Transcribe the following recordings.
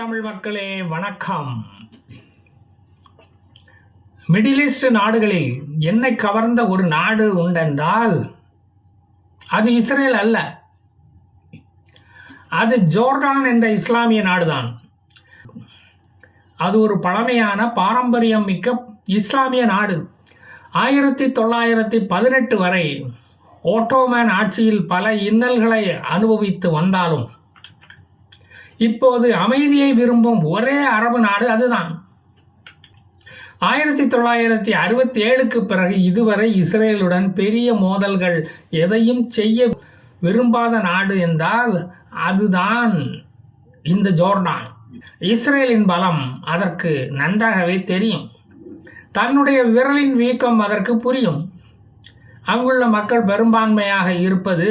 தமிழ் மக்களே வணக்கம். Middle east நாடுகளில் என்னை கவர்ந்த ஒரு நாடு உண்டென்றால் அது இஸ்ரேல் அல்ல, அது ஜோர்டான் என்ற இஸ்லாமிய நாடுதான். அது ஒரு பழமையான பாரம்பரியம் மிக்க இஸ்லாமிய நாடு. 1918 வரை ஓட்டோமன் ஆட்சியில் பல இன்னல்களை அனுபவித்து வந்தாலும் இப்போது அமைதியை விரும்பும் ஒரே அரபு நாடு அதுதான். 1967க்கு பிறகு இதுவரை இஸ்ரேலுடன் பெரிய மோதல்கள் எதையும் செய்ய விரும்பாத நாடு என்றால் அதுதான் இந்த ஜோர்டான். இஸ்ரேலின் பலம் அதற்கு நன்றாகவே தெரியும். தன்னுடைய விரலின் வீக்கம் அதற்கு புரியும். அங்குள்ள மக்கள் பெரும்பான்மையாக இருப்பது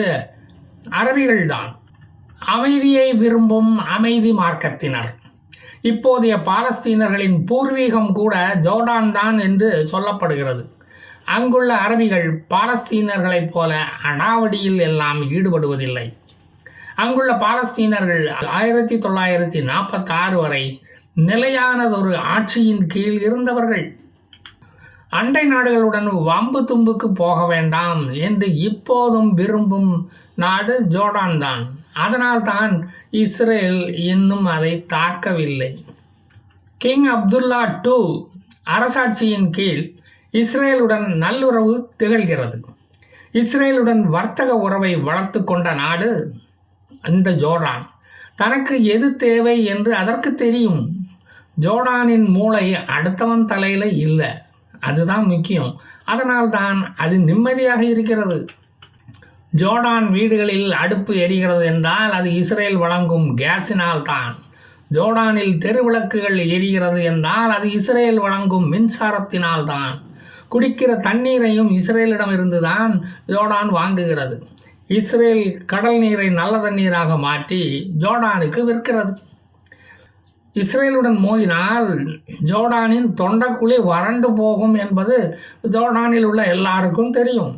அரபிகள்தான். அமைதியை விரும்பும் அமைதி மார்க்கத்தினர். இப்போதைய பாலஸ்தீனர்களின் பூர்வீகம் கூட ஜோர்டான் தான் என்று சொல்லப்படுகிறது. அங்குள்ள அரபிகள் பாலஸ்தீனர்களைப் போல அடாவடியில் எல்லாம் ஈடுபடுவதில்லை. அங்குள்ள பாலஸ்தீனர்கள் 1946 வரை நிலையானதொரு ஆட்சியின் கீழ் இருந்தவர்கள். அண்டை நாடுகளுடன் வம்பு தும்புக்கு போக வேண்டாம் என்று இப்போதும் விரும்பும் நாடு ஜோர்டான் தான். அதனால் தான் இஸ்ரேல் இன்னும் அதை தாக்கவில்லை. கிங் அப்துல்லா II அரசாட்சியின் கீழ் இஸ்ரேலுடன் நல்லுறவு திகழ்கிறது. இஸ்ரேலுடன் வர்த்தக உறவை வளர்த்து கொண்ட நாடு இந்த ஜோர்டான். தனக்கு எது தேவை என்று அதற்கு தெரியும். ஜோர்டானின் மூளை அடுத்தவன் தலையில் இல்லை, அதுதான் முக்கியம். அதனால் தான் அது நிம்மதியாக இருக்கிறது. ஜோர்டான் வீடுகளில் அடுப்பு எரிகிறது என்றால் அது இஸ்ரேல் வழங்கும் கேஸினால் தான். ஜோர்டானில் தெருவிளக்குகள் எரிகிறது என்றால் அது இஸ்ரேல் வழங்கும் மின்சாரத்தினால் தான். குடிக்கிற தண்ணீரையும் இஸ்ரேலிடமிருந்து தான் ஜோர்டான் வாங்குகிறது. இஸ்ரேல் கடல் நீரை நல்ல தண்ணீராக மாற்றி ஜோர்டானுக்கு விற்கிறது. இஸ்ரேலுடன் மோதினால் ஜோர்டானின் தொண்டக்குழி வறண்டு போகும் என்பது ஜோர்டானில் உள்ள எல்லாருக்கும் தெரியும்.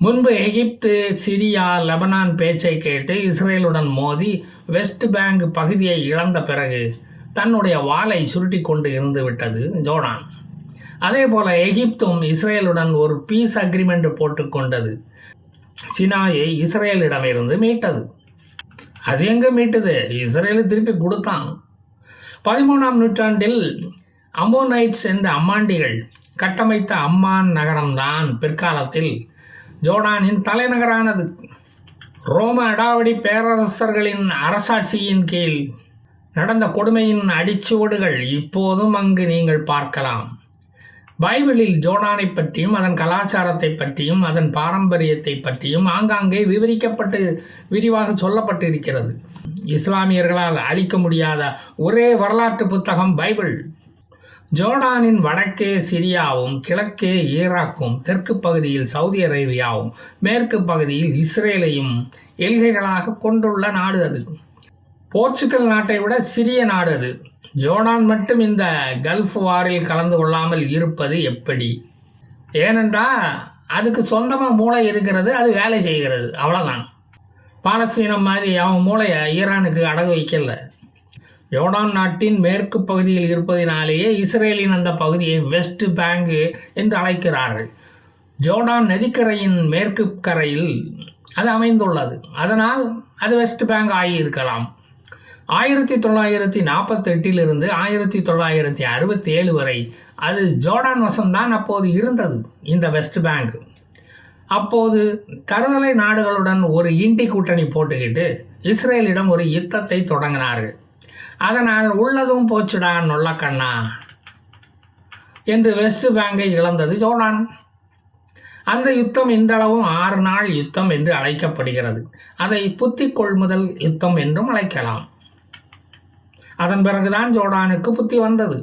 முன்பு எகிப்து, சிரியா, லெபனான் பேச்சை கேட்டு இஸ்ரேலுடன் மோதி வெஸ்ட் பேங்க் பகுதியை இழந்த பிறகு தன்னுடைய வாளை சுருட்டி கொண்டு இருந்து விட்டது ஜோர்டான். அதே போல எகிப்தும் இஸ்ரேலுடன் ஒரு பீஸ் அக்ரிமெண்ட் போட்டுக்கொண்டது. சினாயை இஸ்ரேலிடமிருந்து மீட்டது. அது எங்கே மீட்டது? இஸ்ரேலு திருப்பி கொடுத்தான். 13ஆம் நூற்றாண்டில் அம்மோனைட்ஸ் என்ற அம்மாண்டிகள் கட்டமைத்த அம்மான் நகரம்தான் பிற்காலத்தில் ஜோர்டானின் தலைநகரானது. ரோம அடாவடி பேரரசர்களின் அரசாட்சியின் கீழ் நடந்த கொடுமையின் அடிச்சுவடுகள் இப்போதும் அங்கு நீங்கள் பார்க்கலாம். பைபிளில் ஜோர்டானை பற்றியும் அதன் கலாச்சாரத்தை பற்றியும் அதன் பாரம்பரியத்தை பற்றியும் ஆங்காங்கே விவரிக்கப்பட்டு விரிவாக சொல்லப்பட்டு இருக்கிறது. இஸ்லாமியர்களால் அழிக்க முடியாத ஒரே வரலாற்று புத்தகம் பைபிள். ஜோர்டானின் வடக்கே சிரியாவும், கிழக்கே ஈராக்கும், தெற்கு பகுதியில் சவுதி அரேபியாவும், மேற்கு பகுதியில் இஸ்ரேலையும் எல்கைகளாக கொண்டுள்ள நாடு அது. போர்ச்சுகல் நாட்டை விட சிறிய நாடு அது. ஜோர்டான் மட்டும் இந்த கல்ஃப் வாரில் கலந்து கொள்ளாமல் இருப்பது எப்படி? ஏனென்றால் அதுக்கு சொந்தமாக மூளை இருக்கிறது, அது வேலை செய்கிறது, அவ்வளோதான். பாலஸ்தீனம் மாதிரி அவன் மூளையை ஈரானுக்கு அடகு வைக்கல. ஜோர்டான் நாட்டின் மேற்கு பகுதியில் இருப்பதினாலேயே இஸ்ரேலின் அந்த பகுதியை வெஸ்ட் பேங்க் என்று அழைக்கிறார்கள். ஜோர்டான் நதிக்கரையின் மேற்கு கரையில் அது அமைந்துள்ளது. அதனால் அது வெஸ்ட் பேங்க் ஆகியிருக்கலாம். 1948 1967 வரை அது ஜோர்டான் வசம்தான் அப்போது இருந்தது இந்த வெஸ்ட் பேங்க். அப்போது தருதலை நாடுகளுடன் ஒரு இண்டி கூட்டணி போட்டுக்கிட்டு இஸ்ரேலிடம் ஒரு யுத்தத்தை தொடங்கினார்கள். அதனால் உள்ளதும் போச்சுடா நொல்லக்கண்ணா என்று வெஸ்ட் பேங்கை இழந்தது ஜோர்டான். அந்த யுத்தம் இன்றளவும் 6 நாள் யுத்தம் என்று அழைக்கப்படுகிறது. அதை புத்தி கொள்முதல் யுத்தம் என்றும் அழைக்கலாம். அதன் பிறகுதான் ஜோர்டானுக்கு புத்தி வந்தது.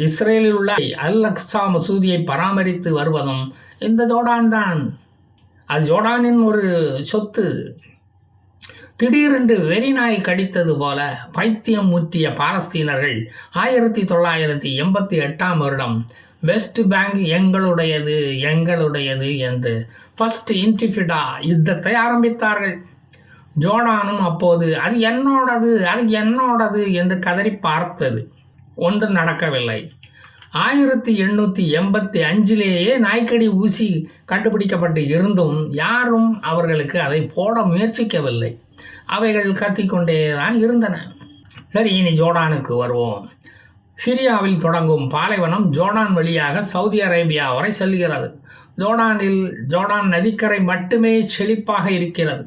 இஸ்ரேலில் உள்ள அல் அக்ஸா மசூதியை பராமரித்து வருவதும் இந்த ஜோர்டான் தான். அது ஜோர்டானின் ஒரு சொத்து. திடீரென்று வெறிநாய் கடித்தது போல பைத்தியம் முற்றிய பாலஸ்தீனர்கள் 1988ஆம் வருடம் வெஸ்ட் பேங்க் எங்களுடையது எங்களுடையது என்று ஃபர்ஸ்ட் இன்டிஃபிடா யுத்தத்தை ஆரம்பித்தார்கள். ஜோர்டானும் அப்போது அது என்னோடது என்று கதறி பார்த்தது. ஒன்றும் நடக்கவில்லை. 1885 நாய்க்கடி ஊசி கண்டுபிடிக்கப்பட்டு இருந்தும் யாரும் அவர்களுக்கு அதை போட முயற்சிக்கவில்லை. அவைகள் கத்திக்கொண்டே தான் இருந்தன. சரி, இனி ஜோர்டானுக்கு வருவோம். சிரியாவில் தொடங்கும் பாலைவனம் ஜோர்டான் வழியாக சவுதி அரேபியா வரை செல்கிறது. ஜோர்டான் நதிக்கரை மட்டுமே செழிப்பாக இருக்கிறது.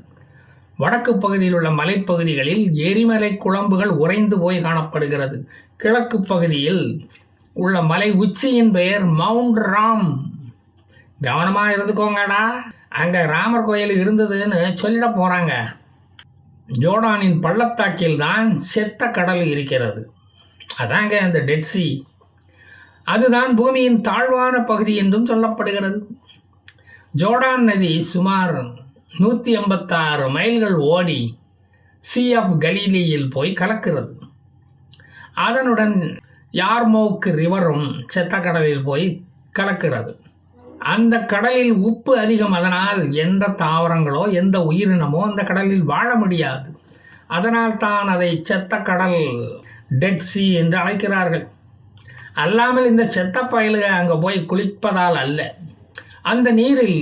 வடக்கு பகுதியில் உள்ள மலைப்பகுதிகளில் எரிமலை குழம்புகள் உறைந்து போய் காணப்படுகிறது. கிழக்கு பகுதியில் உள்ள மலை உச்சியின் பெயர் மவுண்ட் ராம். கவனமாக இருந்துக்கோங்கடா, அங்கே ராமர் கோயில் இருந்ததுன்னு சொல்லிட போகிறாங்க. ஜோர்டானின் பள்ளத்தாக்கில் தான் செத்த கடல் இருக்கிறது. அதாங்க அந்த டெட் சி. அதுதான் பூமியின் தாழ்வான பகுதி என்றும் சொல்லப்படுகிறது. ஜோர்டான் நதி சுமார் 186 மைல்கள் ஓடி சி ஆஃப் கலீலியில் போய் கலக்கிறது. அதனுடன் யார்மோக் ரிவரும் செத்த கடலில் போய் கலக்கிறது. அந்த கடலில் உப்பு அதிகம். அதனால் எந்த தாவரங்களோ எந்த உயிரினமோ அந்த கடலில் வாழ முடியாது. அதனால் தான் அதை செத்த கடல், டெட் சி என்று அழைக்கிறார்கள். அல்லாமல் இந்த செத்த பயலுக அங்கே போய் குளிப்பதால் அல்ல. அந்த நீரில்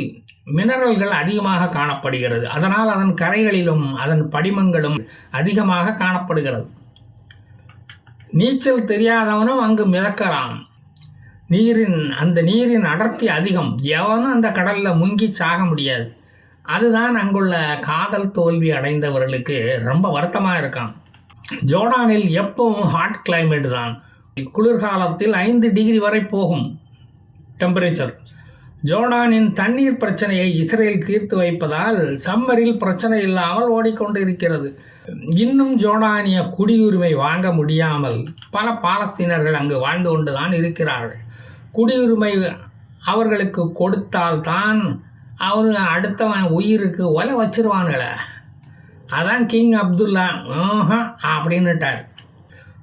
மினரல்கள் அதிகமாக காணப்படுகிறது. அதனால் அதன் கரைகளிலும் அதன் படிமங்களும் அதிகமாக காணப்படுகிறது. நீச்சல் தெரியாதவனும் அங்கு மிதக்கலாம். அந்த நீரின் அடர்த்தி அதிகம். எவனும் அந்த கடலில் முங்கி சாக முடியாது. அதுதான் அங்குள்ள காதல் தோல்வி அடைந்தவர்களுக்கு ரொம்ப வருத்தமாக இருக்கான். ஜோர்டானில் எப்பவும் ஹாட் கிளைமேட் தான். குளிர்காலத்தில் 5 டிகிரி வரை போகும் டெம்பரேச்சர். ஜோர்டானின் தண்ணீர் பிரச்சனையை இஸ்ரேல் தீர்த்து வைப்பதால் சம்மரில் பிரச்சனை இல்லாமல் ஓடிக்கொண்டு இருக்கிறது. இன்னும் ஜோர்டானிய குடியுரிமை வாங்க முடியாமல் பல பாலஸ்தீனர்கள் அங்கு வாழ்ந்து கொண்டு தான் இருக்கிறார்கள். குடியுரிமை அவர்களுக்கு கொடுத்தால்தான் அவங்க அடுத்தவன் உயிருக்கு ஒலை வச்சிருவானுங்களே. அதான் கிங் அப்துல்லா அப்படின்னுட்டார்.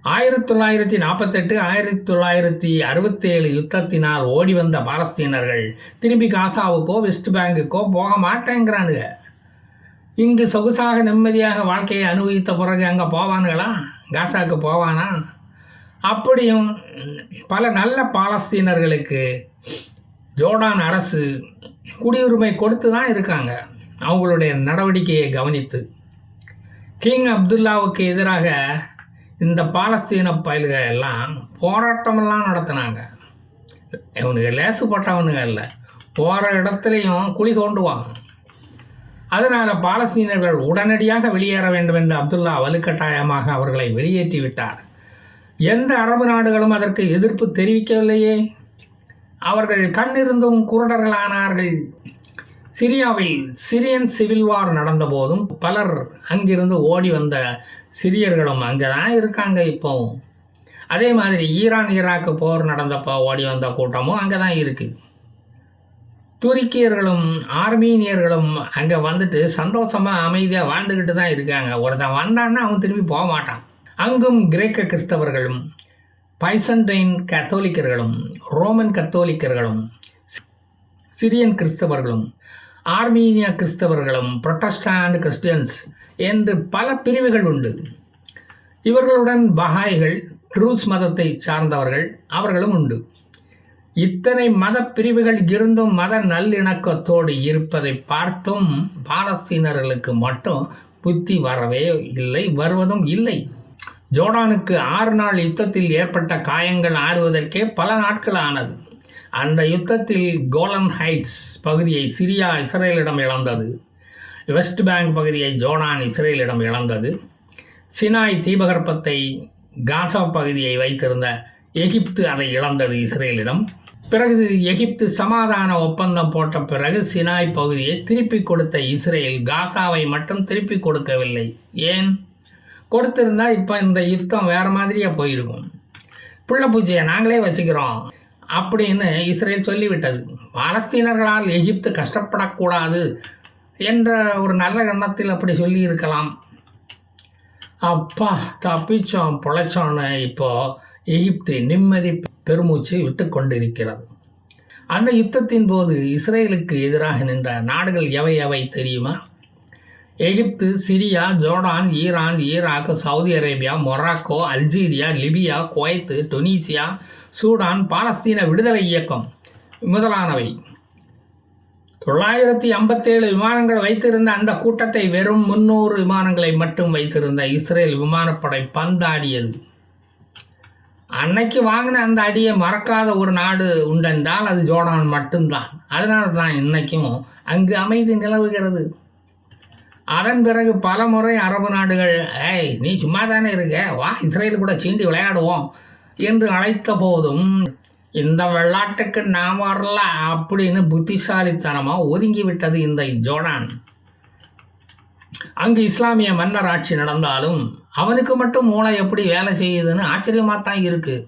1948 1967 யுத்தத்தினால் ஓடி வந்த பாலஸ்தீனர்கள் திரும்பி காசாவுக்கோ வெஸ்ட் பேங்குக்கோ போக மாட்டேங்கிறானுங்க. இங்கு சொகுசாக நிம்மதியாக வாழ்க்கையை அனுபவித்த பிறகு அங்கே போவானுங்களா? காசாவுக்கு போவானா? அப்படியும் பல நல்ல பாலஸ்தீனர்களுக்கு ஜோர்டான் அரசு குடியுரிமை கொடுத்து தான் இருக்காங்க. அவங்களுடைய நடவடிக்கையை கவனித்து கிங் அப்துல்லாவுக்கு எதிராக இந்த பாலஸ்தீன பயல்கள் எல்லாம் போராட்டமெல்லாம் நடத்தினாங்க. இவனுங்க லேசுப்பட்டவனுங்க இல்லை, போகிற இடத்துலையும் குழி தோண்டுவாங்க. அதனால் பாலஸ்தீனர்கள் உடனடியாக வெளியேற வேண்டும் என்று அப்துல்லா வலுக்கட்டாயமாக அவர்களை வெளியேற்றி விட்டார். எந்த அரபு நாடுகளும் அதற்கு எதிர்ப்பு தெரிவிக்கவில்லையே. அவர்கள் கண்ணிருந்தும் குருடர்களானார்கள். சிரியாவில் சிரியன் சிவில் வார் நடந்த போதும் பலர் அங்கிருந்து ஓடி வந்த சிரியர்களும் அங்கே தான் இருக்காங்க இப்போவும். அதே மாதிரி ஈரான் ஈராக்கு போர் நடந்தப்போ ஓடி வந்த கூட்டமும் அங்கே தான் இருக்குது. துருக்கியர்களும் ஆர்மீனியர்களும் அங்கே வந்துட்டு சந்தோஷமாக அமைதியாக வாழ்ந்துக்கிட்டு தான் இருக்காங்க. ஒருத்தன் வந்தான்னா அவன் திரும்பி போக மாட்டான். அங்கும் கிரேக்க கிறிஸ்தவர்களும் பைசண்டைன் கத்தோலிக்கர்களும் ரோமன் கத்தோலிக்கர்களும் சிரியன் கிறிஸ்தவர்களும் ஆர்மீனிய கிறிஸ்தவர்களும் புரொட்டஸ்டாண்ட் கிறிஸ்டியன்ஸ் என்று பல பிரிவுகள் உண்டு. இவர்களுடன் பஹாய்கள், ட்ரூஸ் மதத்தை சார்ந்தவர்கள் அவர்களும் உண்டு. இத்தனை மத பிரிவுகள் இருந்தும் மத நல்லிணக்கத்தோடு இருப்பதை பார்த்தும் பாலஸ்தீனர்களுக்கு மட்டும் புத்தி வரவே இல்லை, வருவதும் இல்லை. ஜோர்டானுக்கு 6 நாள் யுத்தத்தில் ஏற்பட்ட காயங்கள் ஆறுவதற்கே பல நாட்கள் ஆனது. அந்த யுத்தத்தில் கோலன் ஹைட்ஸ் பகுதியை சிரியா இஸ்ரேலிடம் இழந்தது. வெஸ்ட் பேங்க் பகுதியை ஜோர்டான் இஸ்ரேலிடம் இழந்தது. சினாய் தீபகற்பத்தை, காசா பகுதியை வைத்திருந்த எகிப்து அதை இழந்தது இஸ்ரேலிடம். பிறகு எகிப்து சமாதான ஒப்பந்தம் போட்ட பிறகு சினாய் பகுதியை திருப்பி கொடுத்த இஸ்ரேல் காசாவை மட்டும் திருப்பி கொடுக்கவில்லை. ஏன்? கொடுத்திருந்தா இப்போ இந்த யுத்தம் வேறு மாதிரியே போயிருக்கும். புள்ள பூச்சியை நாங்களே வச்சுக்கிறோம் அப்படின்னு இஸ்ரேல் சொல்லிவிட்டது. பாலஸ்தீனர்களால் எகிப்து கஷ்டப்படக்கூடாது என்ற ஒரு நல்ல எண்ணத்தில் அப்படி சொல்லி இருக்கலாம். அப்பா தப்பிச்சோம் பிழைச்சோன்னு இப்போது எகிப்து நிம்மதி பெருமூச்சு விட்டு கொண்டிருக்கிறது. அந்த யுத்தத்தின் போது இஸ்ரேலுக்கு எதிராக நின்ற நாடுகள் எவை எவை தெரியுமா? Egypt, Syria, Jordan, Iran, Iraq, Saudi Arabia, Morocco, Algeria, Libya, Kuwait, Tunisia, Sudan, Palestine விடுதலை இயக்கம் முதலானவை. 957 விமானங்கள் வைத்திருந்த அந்த கூட்டத்தை வெறும் 300 விமானங்களை மட்டும் வைத்திருந்த இஸ்ரேல் விமானப்படை பந்தாடியது. அன்னைக்கு வாங்கின அந்த அடியை மறக்காத ஒரு நாடு உண்டென்றால் அது ஜோர்டான் மட்டும்தான். அதனால தான் இன்னைக்கும் அங்கு அமைதி நிலவுகிறது. அதன் பிறகு பல முறை அரபு நாடுகள், ஏய் நீ சும்மா தானே இருக்க, வா இஸ்ரேல் கூட சீண்டி விளையாடுவோம் என்று அழைத்த போதும் இந்த விளையாட்டுக்கு நாம் வரல அப்படின்னு புத்திசாலித்தனமாக ஒதுங்கி விட்டது இந்த ஜோர்டான். அங்கு இஸ்லாமிய மன்னர் ஆட்சி நடந்தாலும் அவனுக்கு மட்டும் மூளை எப்படி வேலை செய்யுதுன்னு ஆச்சரியமாக தான் இருக்குது.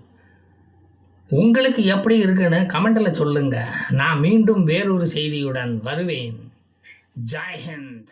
உங்களுக்கு எப்படி இருக்குன்னு கமெண்டில் சொல்லுங்கள். நான் மீண்டும் வேறொரு செய்தியுடன் வருவேன். ஜெய் ஹிந்த்.